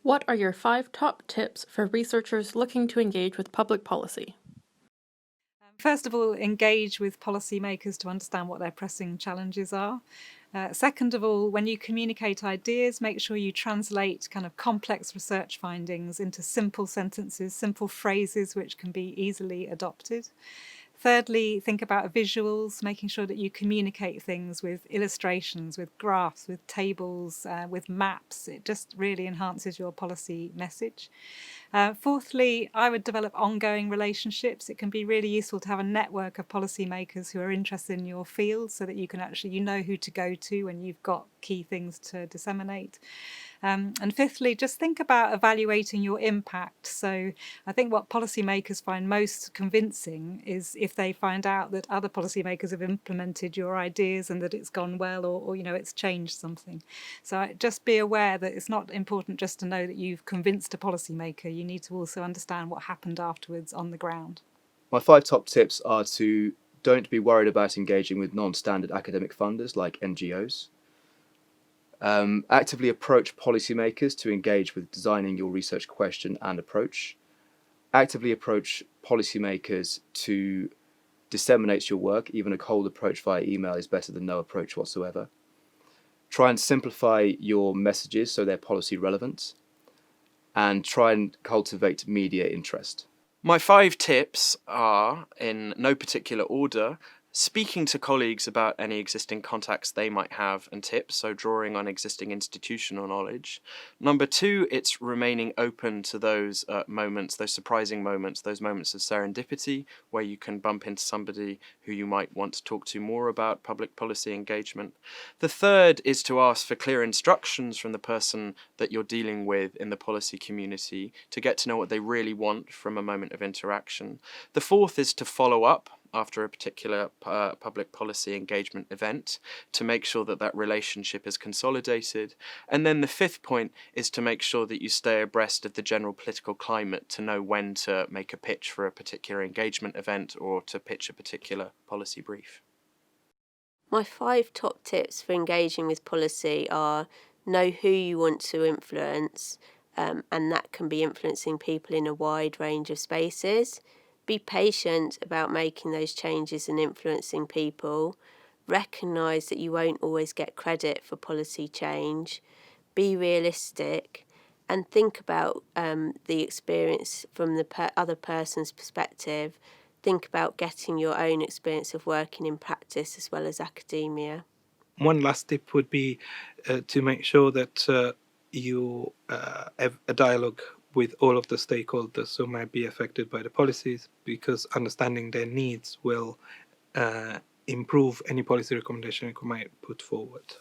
What are your 5 top tips for researchers looking to engage with public policy? First of all, engage with policymakers to understand what their pressing challenges are. Second of all, when you communicate ideas, make sure you translate kind of complex research findings into simple sentences, simple phrases which can be easily adopted. Thirdly, think about visuals, making sure that you communicate things with illustrations, with graphs, with tables, with maps. It just really enhances your policy message. Fourthly, I would develop ongoing relationships. It can be really useful to have a network of policymakers who are interested in your field so that you can actually, you know who to go to when you've got key things to disseminate. And fifthly, just think about evaluating your impact. So I think what policymakers find most convincing is if they find out that other policymakers have implemented your ideas and that it's gone well, or it's changed something. So just be aware that it's not important just to know that you've convinced a policymaker. You need to also understand what happened afterwards on the ground. My 5 top tips are to don't be worried about engaging with non-standard academic funders like NGOs. Actively approach policymakers to engage with designing your research question and approach. Actively approach policymakers to disseminate your work. Even a cold approach via email is better than no approach whatsoever. Try and simplify your messages so they're policy relevant. And try and cultivate media interest. My 5 tips are, in no particular order, speaking to colleagues about any existing contacts they might have and tips, so drawing on existing institutional knowledge. Number 2, it's remaining open to those moments, those surprising moments, those moments of serendipity where you can bump into somebody who you might want to talk to more about public policy engagement. The third is to ask for clear instructions from the person that you're dealing with in the policy community to get to know what they really want from a moment of interaction. The fourth is to follow up after a particular public policy engagement event to make sure that that relationship is consolidated. And then the fifth point is to make sure that you stay abreast of the general political climate to know when to make a pitch for a particular engagement event or to pitch a particular policy brief. My 5 top tips for engaging with policy are know who you want to influence, and that can be influencing people in a wide range of spaces. Be patient about making those changes and influencing people. Recognise that you won't always get credit for policy change. Be realistic and think about the experience from the other person's perspective. Think about getting your own experience of working in practice as well as academia. One last tip would be to make sure that you have a dialogue with all of the stakeholders who might be affected by the policies, because understanding their needs will improve any policy recommendation you might put forward.